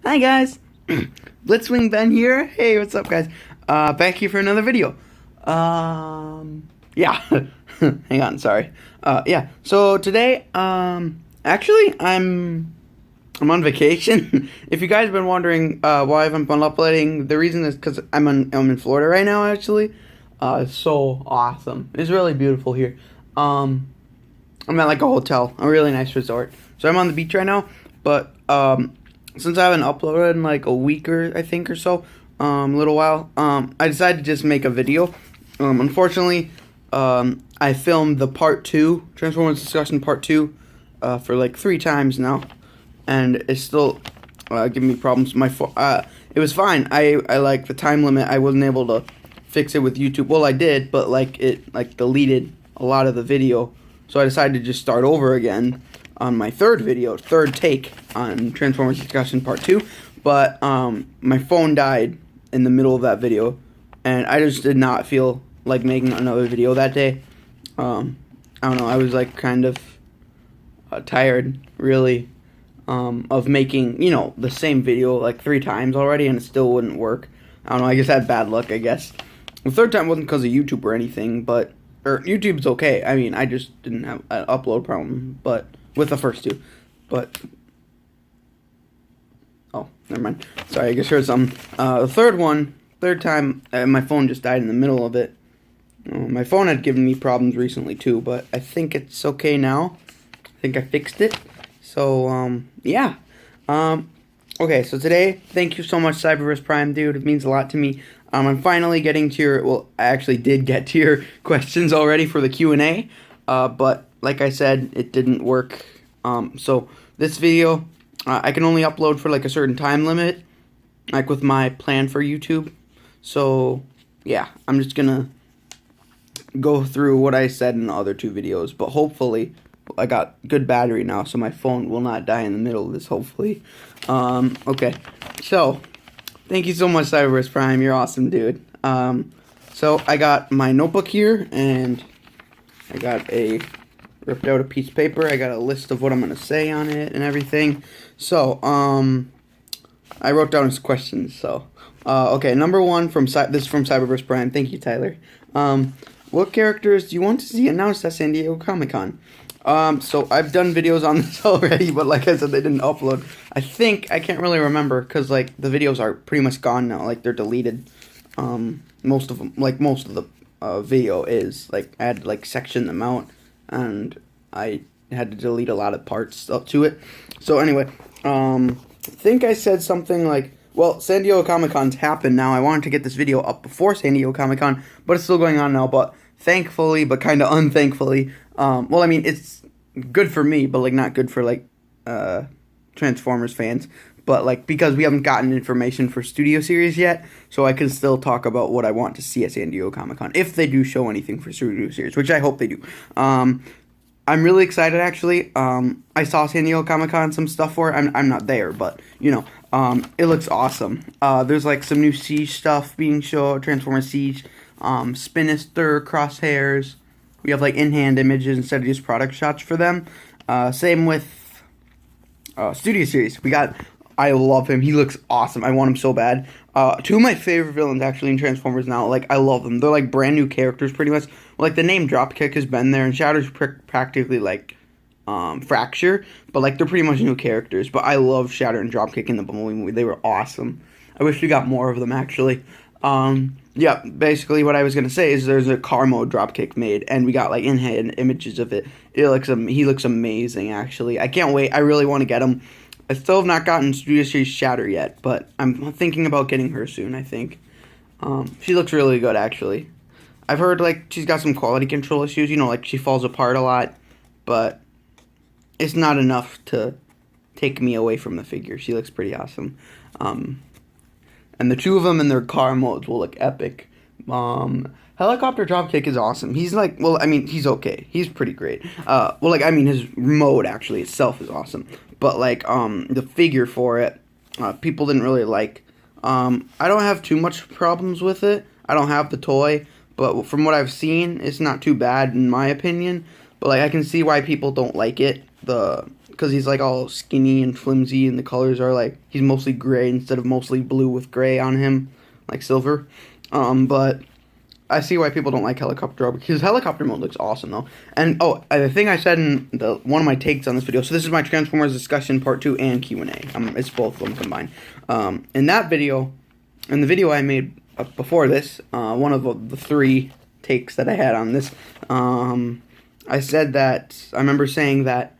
Hi guys, Blitzwing Ben here. Hey, what's up, guys? Back here for another video. Yeah. Hang on, sorry. Yeah. So today, actually, I'm on vacation. If you guys have been wondering why I haven't been uploading, the reason is because I'm in Florida right now. Actually, it's so awesome. It's really beautiful here. I'm at like a hotel, a really nice resort. So I'm on the beach right now, but since I haven't uploaded in like a week or I think or so, a little while, I decided to just make a video. Unfortunately, I filmed the part 2, Transformers Discussion part 2, for like 3 times now, and it's still giving me problems. It was fine. I like the time limit. I wasn't able to fix it with YouTube. Well, I did, but like it deleted a lot of the video, so I decided to just start over again on my third take on Transformers Discussion Part 2, but my phone died in the middle of that video, and I just did not feel like making another video that day. I don't know, I was like kind of tired, really, of making, you know, the same video like 3 times already, and it still wouldn't work. I don't know, I just had bad luck, I guess. The third time wasn't because of YouTube or anything, but, or YouTube's okay. I mean, I just didn't have an upload problem, but with the first 2, but oh, never mind. Sorry, I just heard something. The third time, my phone just died in the middle of it. My phone had given me problems recently too, but I think it's okay now. I think I fixed it. So, yeah. Okay, so today, thank you so much, Cyberverse Prime, dude. It means a lot to me. I'm finally getting to your, well, I actually did get to your questions already for the Q&A, but like I said, it didn't work. So this video, I can only upload for like a certain time limit, like with my plan for YouTube. So yeah, I'm just gonna go through what I said in the other 2 videos, but hopefully I got good battery now, so my phone will not die in the middle of this, hopefully. Okay, so thank you so much, Cyberverse Prime. You're awesome, dude. So I got my notebook here, and I got ripped out a piece of paper. I got a list of what I'm going to say on it and everything. So, I wrote down his questions. So, okay, number 1 this is from Cyberverse Prime. Thank you, Tyler. What characters do you want to see announced at San Diego Comic-Con? So I've done videos on this already, but like I said, they didn't upload. I can't really remember, because like the videos are pretty much gone now. Like they're deleted. Most of them, like most of the video is like I had to like section them out, and I had to delete a lot of parts up to it. So anyway, I think I said something like, well, San Diego Comic-Con's happened now. I wanted to get this video up before San Diego Comic-Con, but it's still going on now. But thankfully, but kind of unthankfully, well, I mean, it's good for me, but like not good for like Transformers fans. But like, because we haven't gotten information for Studio Series yet, so I can still talk about what I want to see at San Diego Comic-Con, if they do show anything for Studio Series, which I hope they do. I'm really excited, actually. I saw San Diego Comic-Con some stuff for it. I'm not there, but, you know, it looks awesome. There's, like, some new Siege stuff being shown, Transformers Siege, Spinister, Crosshairs. We have, like, in-hand images instead of just product shots for them. Same with Studio Series. I love him. He looks awesome. I want him so bad. 2 of my favorite villains, actually, in Transformers now. Like, I love them. They're, like, brand new characters, pretty much. Like, the name Dropkick has been there, and Shatter's practically, like, Fracture. But, like, they're pretty much new characters. But I love Shatter and Dropkick in the Bumblebee movie. They were awesome. I wish we got more of them, actually. Yeah, basically what I was going to say is there's a car mode Dropkick made, and we got, like, in-hand images of it. He looks amazing, actually. I can't wait. I really want to get him. I still have not gotten Studio Series Shatter yet, but I'm thinking about getting her soon, I think. She looks really good, actually. I've heard, like, she's got some quality control issues, you know, like, she falls apart a lot, but it's not enough to take me away from the figure. She looks pretty awesome. And the 2 of them in their car modes will look epic. Helicopter Dropkick is awesome. He's like, well, I mean, he's okay. He's pretty great. Well, like, I mean, his mode, actually, itself is awesome. But, like, the figure for it, people didn't really like. I don't have too much problems with it. I don't have the toy. But from what I've seen, it's not too bad, in my opinion. But, like, I can see why people don't like it. because he's like all skinny and flimsy, and the colors are like he's mostly gray instead of mostly blue with gray on him, like silver. But I see why people don't like helicopter because helicopter mode looks awesome though. And the thing I said in one of my takes on this video. So this is my Transformers discussion part 2 and Q&A. It's both of them combined. In the video I made before this, one of the 3 takes that I had on this, I said that I remember saying that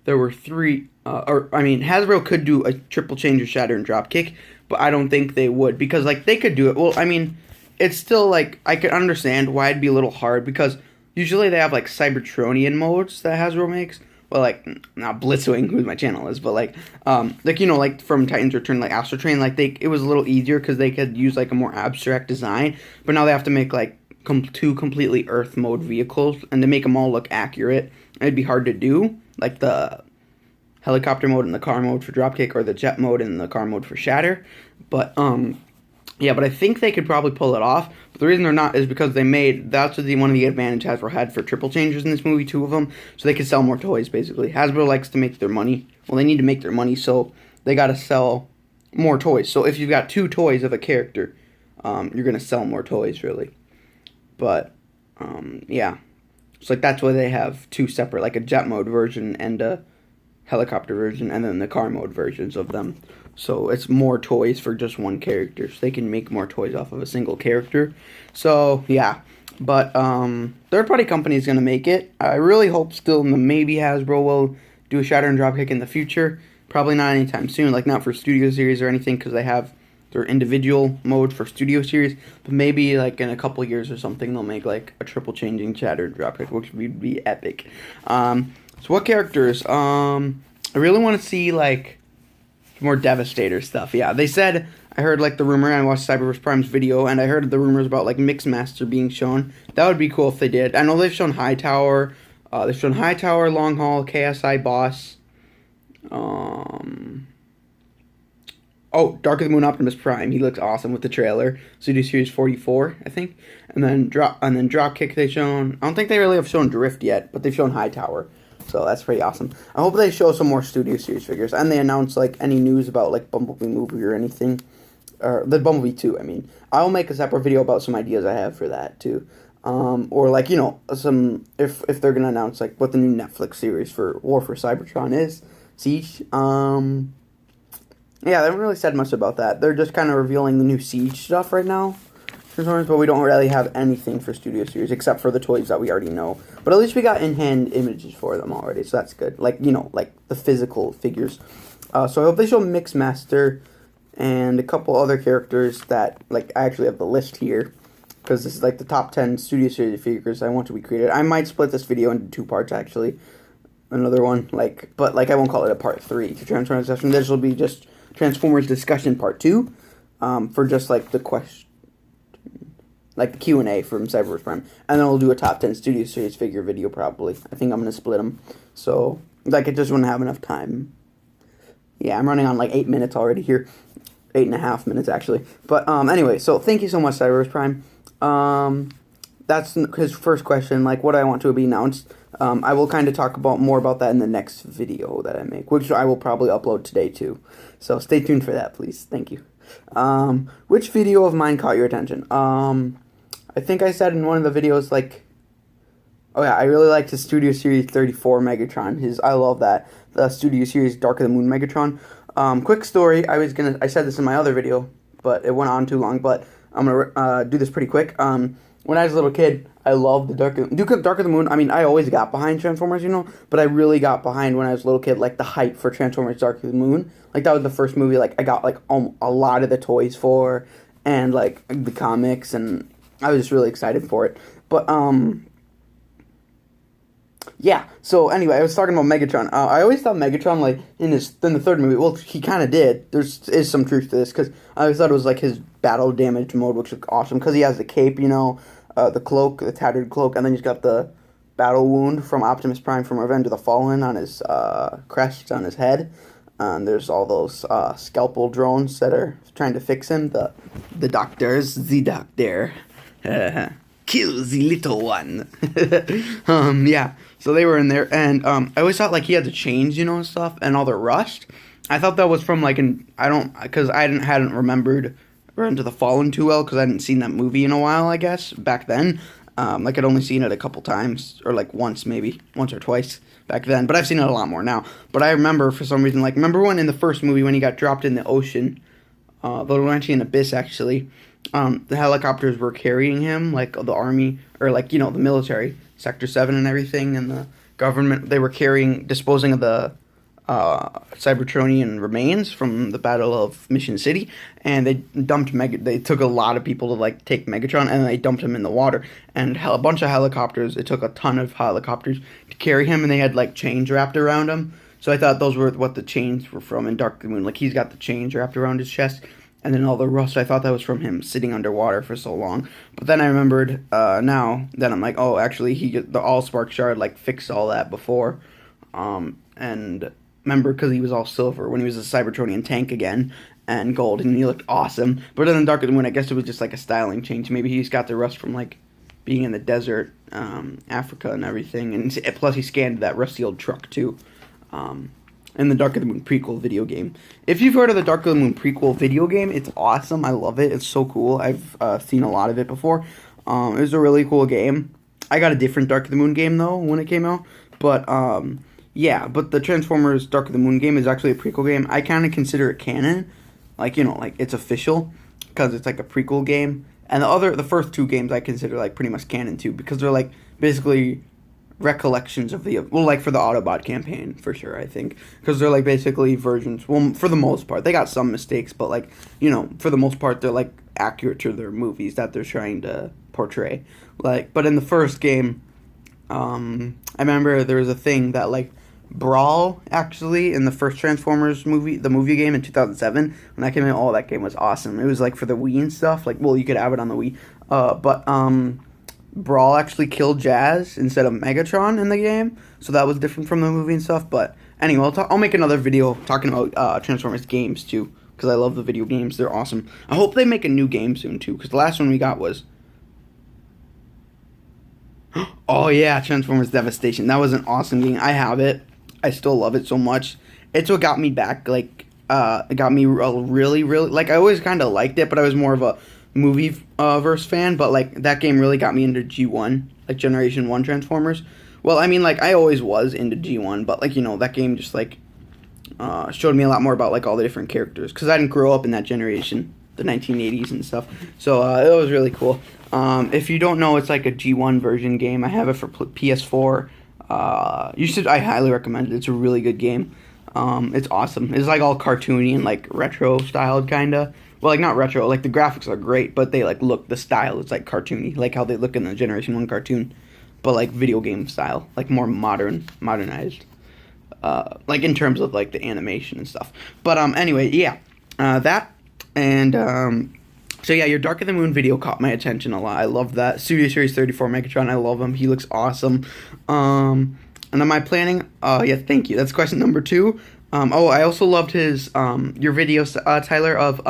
there were 3. Hasbro could do a triple change or shatter and drop kick, but I don't think they would because like they could do it. Well, I mean. It's still, like, I could understand why it'd be a little hard, because usually they have, like, Cybertronian modes that Hasbro makes. Well, like, not Blitzwing, who my channel is, but, like, like, from Titan's Return, like, Astro Train, like, it was a little easier, because they could use, like, a more abstract design, but now they have to make, like, 2 completely Earth mode vehicles, and to make them all look accurate, it'd be hard to do, like, the helicopter mode and the car mode for Dropkick, or the jet mode and the car mode for Shatter, but, yeah, but I think they could probably pull it off. But the reason they're not is because that's one of the advantages Hasbro had for triple changers in this movie, 2 of them, so they could sell more toys, basically. Hasbro likes to make their money. Well, they need to make their money, so they got to sell more toys. So if you've got 2 toys of a character, you're going to sell more toys, really. But, yeah. So, like, that's why they have 2 separate, like a jet mode version and a helicopter version, and then the car mode versions of them. So it's more toys for just one character. So they can make more toys off of a single character. So, yeah. But, third-party company is going to make it. I really hope still maybe Hasbro will do a Shatter and Dropkick in the future. Probably not anytime soon. Like, not for Studio Series or anything, because they have their individual mode for Studio Series. But maybe, like, in a couple years or something, they'll make, like, a triple-changing Shatter and Dropkick, which would be epic. So what characters? I really want to see, like, more Devastator stuff. Yeah, they said, I heard, like, the rumor, I watched Cyberverse Prime's video, and I heard the rumors about, like, Mixmaster being shown. That would be cool if they did. I know they've shown Hightower. They've shown Hightower, Long Haul, KSI Boss. Dark of the Moon Optimus Prime. He looks awesome with the trailer. Studio Series 44, I think. And then Dropkick they've shown. I don't think they really have shown Drift yet, but they've shown Hightower. So that's pretty awesome. I hope they show some more Studio Series figures. And they announce, like, any news about, like, Bumblebee movie or anything. Or the Bumblebee 2, I mean. I'll make a separate video about some ideas I have for that, too. Or, like, you know, some... If they're going to announce, like, what the new Netflix series for War for Cybertron is. Siege. Yeah, they haven't really said much about that. They're just kind of revealing the new Siege stuff right now. But we don't really have anything for Studio Series except for the toys that we already know. But at least we got in-hand images for them already, so that's good. Like, you know, like the physical figures. So I hope they show Mixmaster and a couple other characters that, like, I actually have the list here. Because this is, like, the top 10 Studio Series figures I want to be created. I might split this video into 2 parts, actually. Another one, like, but, like, I won't call it a part 3 to Transformers discussion. This will be just Transformers discussion part 2 for just, like, the question. Like the Q&A from Cyberverse Prime. And then we'll do a top 10 Studio Series figure video probably. I think I'm going to split them. So, like, I just wouldn't have enough time. Yeah, I'm running on like 8 minutes already here. 8.5 minutes, actually. But, anyway, so thank you so much, Cyberverse Prime. That's his first question, like, what I want to be announced. I will kind of talk more about that in the next video that I make, which I will probably upload today, too. So, stay tuned for that, please. Thank you. Which video of mine caught your attention? I think I said in one of the videos, like, oh yeah, I really liked his Studio Series 34 Megatron. I love that. The Studio Series Dark of the Moon Megatron. Quick story, I said this in my other video, but it went on too long, but I'm gonna do this pretty quick. When I was a little kid, I loved the Dark of the Moon. I mean, I always got behind Transformers, you know, but I really got behind when I was a little kid, like, the hype for Transformers Dark of the Moon. Like, that was the first movie, like, I got, like, a lot of the toys for, and, like, the comics, and I was just really excited for it. But, yeah, so anyway, I was talking about Megatron. I always thought Megatron, like, in the 3rd movie, well, he kind of did. There is some truth to this, because I always thought it was, like, his battle damage mode, which was awesome, because he has the cape, you know, the cloak, the tattered cloak, and then he's got the battle wound from Optimus Prime from Revenge of the Fallen on his crest on his head. There's all those scalpel drones that are trying to fix him. The doctor. kill the little one. Yeah. So they were in there, and I always thought like he had the chains, and stuff, and all the rust. I thought that was from like because I hadn't remembered Revenge of the Fallen too well, because I hadn't seen that movie in a while, I guess, back then. Like I'd only seen it a couple times, or like once or twice back then, but I've seen it a lot more now. But I remember for some reason, like, remember when in the first movie when he got dropped in the ocean, the Laurentian Abyss actually, the helicopters were carrying him, like the army, or like, the military, Sector 7 and everything, and the government, they were disposing of the Cybertronian remains from the Battle of Mission City, and they took a lot of people to like take Megatron, and they dumped him in the water, and a bunch of helicopters. It took a ton of helicopters to carry him, and they had like chains wrapped around him. So I thought those were what the chains were from in Dark of the Moon. Like he's got the chains wrapped around his chest, and then all the rust. I thought that was from him sitting underwater for so long. But then I remembered now that I'm like, oh, actually the Allspark shard like fixed all that before, and remember, because he was all silver when he was a Cybertronian tank again, and gold, and he looked awesome. But then in Dark of the Moon, I guess it was just like a styling change. Maybe he's got the rust from like being in the desert, Africa and everything, and plus he scanned that rusty old truck too, in the Dark of the Moon prequel video game. If you've heard of the Dark of the Moon prequel video game, it's awesome. I love it. It's so cool. I've seen a lot of it before. It was a really cool game. I got a different Dark of the Moon game though when it came out, but yeah, but the Transformers Dark of the Moon game is actually a prequel game. I kind of consider it canon. Like, like it's official because it's like a prequel game. And the first two games I consider like pretty much canon too, because they're like basically recollections of like for the Autobot campaign for sure, I think. Because they're like basically versions, well, for the most part. They got some mistakes, but like, for the most part, they're like accurate to their movies that they're trying to portray. Like, but in the first game, I remember there was a thing that like Brawl, actually, in the first Transformers movie, the movie game in 2007, when that came out, that game was awesome. It was, like, for the Wii and stuff. Like, well, you could have it on the Wii. But Brawl actually killed Jazz instead of Megatron in the game. So that was different from the movie and stuff. But anyway, I'll make another video talking about Transformers games, too. Because I love the video games. They're awesome. I hope they make a new game soon, too. Because the last one we got was... Oh, yeah, Transformers Devastation. That was an awesome game. I have it. I still love it so much. It's what got me back, like, it got me really, really, like, I always kind of liked it, but I was more of a movie verse fan, but, like, that game really got me into G1, like, Generation 1 Transformers. Well, I mean, like, I always was into G1, but, like, that game just, like, showed me a lot more about, like, all the different characters, because I didn't grow up in that generation, the 1980s and stuff, so, it was really cool. If you don't know, it's, like, a G1 version game. I have it for PS4. I highly recommend it. It's a really good game. It's awesome. It's like all cartoony and like retro styled kinda. Well, like not retro, like the graphics are great, but they like the style is like cartoony, like how they look in the Generation 1 cartoon, but like video game style, like more modernized. Like in terms of like the animation and stuff. But anyway, yeah. That and so yeah, your Dark of the Moon video caught my attention a lot. I love that. Studio Series 34 Megatron, I love him. He looks awesome. And am I planning? Yeah, thank you. That's question number 2. I also loved his your video, Tyler, of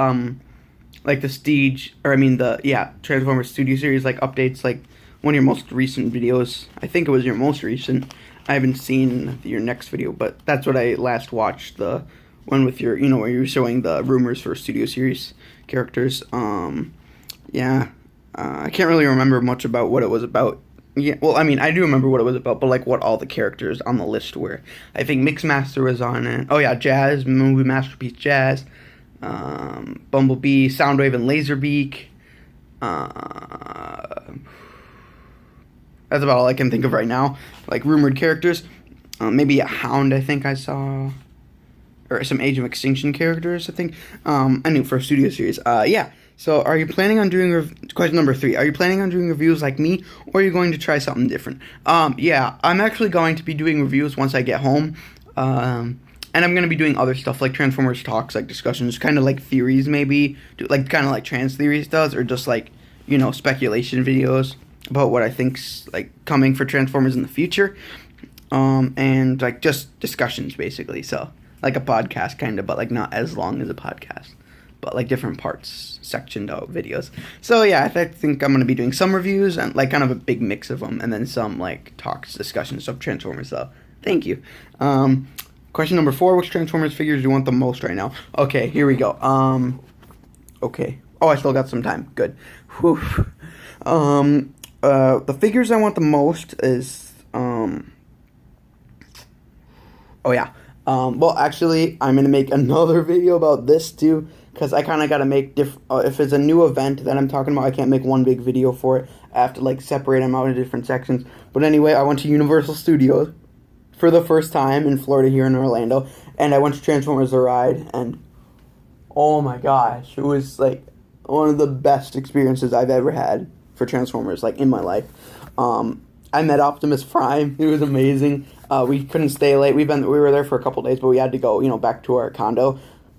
like the Transformers Studio Series like updates, like one of your most recent videos. I think it was your most recent. I haven't seen your next video, but that's what I last watched. The one with your, where you were showing the rumors for Studio Series characters. Yeah, I can't really remember much about what it was about. Yeah, well, I mean, I do remember what it was about, but like what all the characters on the list were. I think Mixmaster was on it. Oh yeah, Jazz, movie masterpiece Jazz, Bumblebee, Soundwave, and Laserbeak. That's about all I can think of right now. Like rumored characters, maybe a Hound. I think I saw. Or some Age of Extinction characters, I think. I knew for a Studio Series. Yeah. So, are you planning on doing... Question number 3. Are you planning on doing reviews like me, or are you going to try something different? Yeah. I'm actually going to be doing reviews once I get home. And I'm going to be doing other stuff, like Transformers talks, like discussions, kind of like theories, maybe. Kind of like Trans Theories does, or just like, speculation videos about what I think's, like, coming for Transformers in the future. And, like, just discussions, basically, so... Like a podcast, kind of, but, like, not as long as a podcast. but like different parts, sectioned out videos. So yeah, I think I'm gonna be doing some reviews and like kind of a big mix of them, and then some like talks, discussions of Transformers. So thank you. Question number 4: which Transformers figures do you want the most right now? Okay, here we go. Okay. Oh, I still got some time. Good. Whew. The figures I want the most is oh yeah. Well, actually, I'm gonna make another video about this too, because I kind of gotta make if it's a new event that I'm talking about, I can't make one big video for it. I have to like separate them out into different sections. But anyway, I went to Universal Studios for the first time in Florida here in Orlando, and I went to Transformers the ride, and oh my gosh, it was like one of the best experiences I've ever had for Transformers, like in my life. I met Optimus Prime. It was amazing. We couldn't stay late. We were there for a couple days, but we had to go, back to our condo,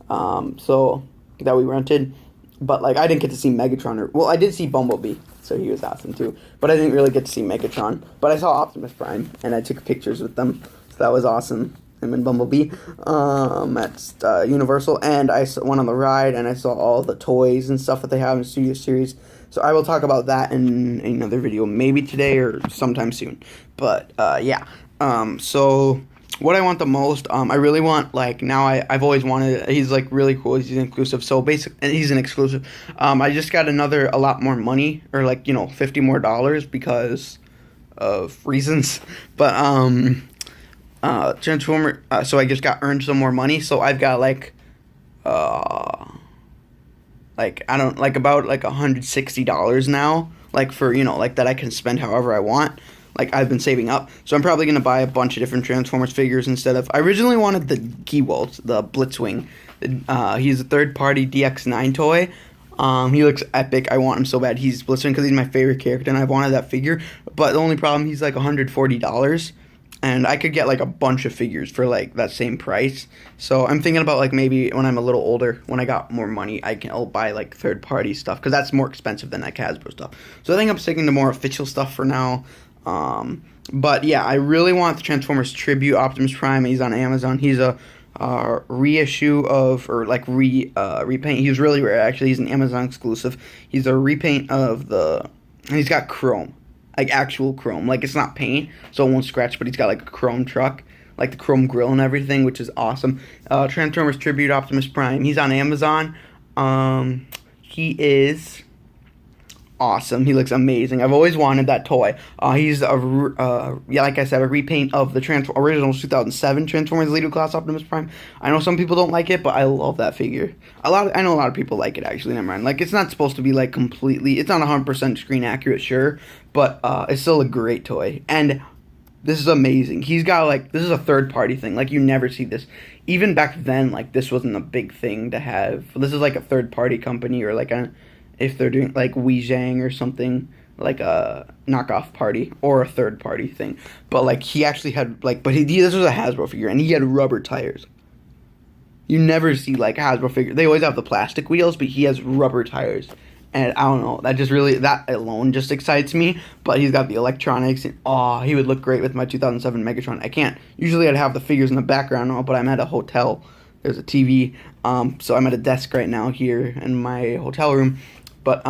so that we rented. But like, I didn't get to see Megatron. Well, I did see Bumblebee, so he was awesome too. But I didn't really get to see Megatron. But I saw Optimus Prime, and I took pictures with them. So that was awesome. Him and Bumblebee at Universal, and I went on the ride, and I saw all the toys and stuff that they have in Studio Series. So I will talk about that in another video, maybe today or sometime soon. But yeah, so what I want the most, I really want, like, now I've always wanted, he's like really cool, he's inclusive, so basically he's an exclusive. I just got a lot more money, or like, $50 more because of reasons. But Transformer, so I just earned some more money, so I've got about $160 now, like for, like that I can spend however I want. Like I've been saving up, so I'm probably gonna buy a bunch of different Transformers figures instead of. I originally wanted the Gewalt, the Blitzwing. He's a third-party DX9 toy. He looks epic. I want him so bad. He's Blitzwing because he's my favorite character, and I've wanted that figure. But the only problem, he's like $140. And I could get like a bunch of figures for like that same price. So I'm thinking about like maybe when I'm a little older, when I got more money, I'll buy like third party stuff, because that's more expensive than like Hasbro stuff. So I think I'm sticking to more official stuff for now. But yeah, I really want the Transformers Tribute Optimus Prime. He's on Amazon. He's a reissue of, or like repaint. He was really rare actually. He's an Amazon exclusive. He's a repaint of and he's got chrome. Like actual chrome, like it's not paint, so it won't scratch, but he's got like a chrome truck, like the chrome grill and everything, which is awesome. Transformers Tribute Optimus Prime, he's on Amazon. He is awesome. He looks amazing. I've always wanted that toy. He's like I said, a repaint of the original 2007 Transformers Leader Class Optimus Prime. I know some people don't like it, but I love that figure. I know a lot of people like it actually. Never mind. Like, it's not supposed to be like completely. It's not 100% screen accurate, sure, but it's still a great toy. And this is amazing. He's got this is a third party thing. Like, you never see this. Even back then, like, this wasn't a big thing to have. This is like a third party company, or like if they're doing like Weijang or something, like a knockoff party or a third party thing. But like, he actually had this was a Hasbro figure, and he had rubber tires. You never see like Hasbro figure. They always have the plastic wheels, but he has rubber tires. And I don't know, that alone just excites me. But he's got the electronics, and he would look great with my 2007 Megatron. Usually I'd have the figures in the background, but I'm at a hotel. There's a TV, so I'm at a desk right now here in my hotel room. But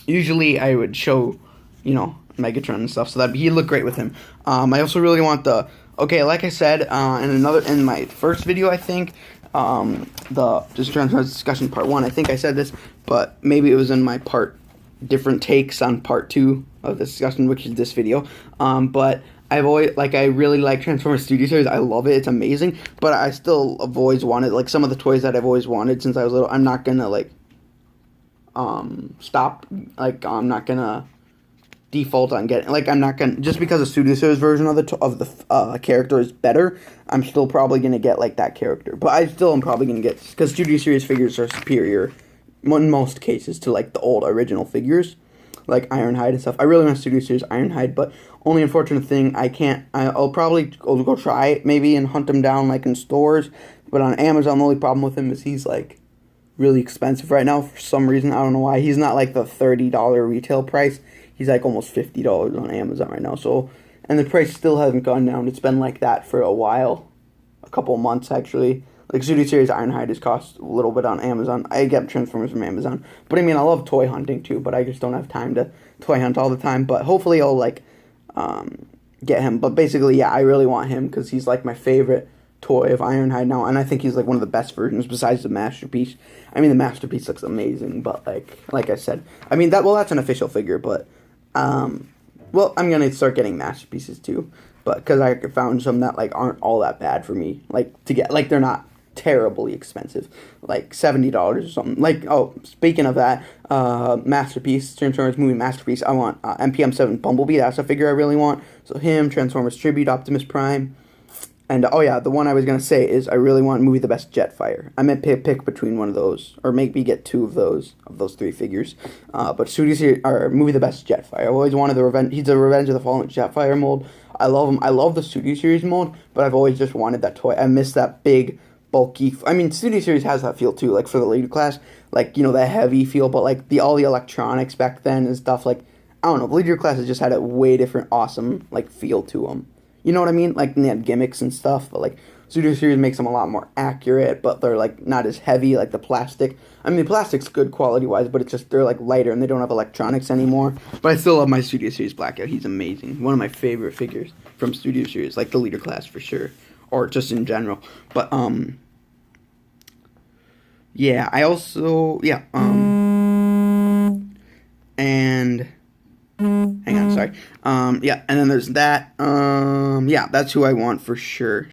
usually I would show, Megatron and stuff, so that he'd look great with him. I also really want like I said in my first video, I think, the just Transformers discussion part 1. I think I said this, but maybe it was in my different takes on part 2 of this discussion, which is this video. But I really like Transformers Studio Series. I love it. It's amazing. But I still have always wanted, some of the toys that I've always wanted since I was little. I'm not gonna stop. I'm not gonna default on getting. I'm not gonna, just because the Studio Series version of the character is better. I'm still probably gonna get that character. But I still am probably gonna get, because Studio Series figures are superior in most cases to the old original figures, like Ironhide and stuff. I really want Studio Series Ironhide, but only unfortunate thing, I'll probably go try it maybe and hunt him down in stores. But on Amazon, the only problem with him is he's really expensive right now for some reason. I don't know why. He's not the $30 retail price. He's almost $50 on Amazon right now. So, and the price still hasn't gone down. It's been like that for a while, a couple months actually. Like Studio Series Ironhide is cost a little bit on Amazon. I get Transformers from Amazon, but I mean I love toy hunting too. But I just don't have time to toy hunt all the time. But hopefully I'll like get him. But basically, yeah, I really want him because he's like my favorite toy of Ironhide now, and I think he's like one of the best versions besides the Masterpiece. I mean, the Masterpiece looks amazing, but like I said, I mean that's an official figure, but well, I'm gonna start getting Masterpieces too, but because I found some that like aren't all that bad for me, like to get, like they're not terribly expensive, like $70 or something. Like, oh, speaking of that, Masterpiece, Transformers movie Masterpiece, I want MPM7 Bumblebee. That's a figure I really want. So him, Transformers Tribute, Optimus Prime. And, oh yeah, the one I was going to say is I really want movie The Best Jetfire. I meant pick between one of those, or maybe get two of those three figures. But Studio Series, or movie The Best Jetfire. I always wanted he's the Revenge of the Fallen Jetfire mold. I love him. I love the Studio Series mold, but I've always just wanted that toy. I miss that big, bulky, I mean, Studio Series has that feel too, like for the Leader class, like, you know, that heavy feel, but like all the electronics back then and stuff, like, I don't know, the Leader classes just had a way different, awesome, like, feel to them. You know what I mean? Like, they had gimmicks and stuff, but, like, Studio Series makes them a lot more accurate, but they're, like, not as heavy, like the plastic. I mean, the plastic's good quality-wise, but it's just, they're, like, lighter, and they don't have electronics anymore. But I still love my Studio Series Blackout. He's amazing. One of my favorite figures from Studio Series, like the Leader class for sure, or just in general. But, yeah, I also, yeah, and... Hang on, sorry. Yeah, and then there's that. Yeah, that's who I want for sure.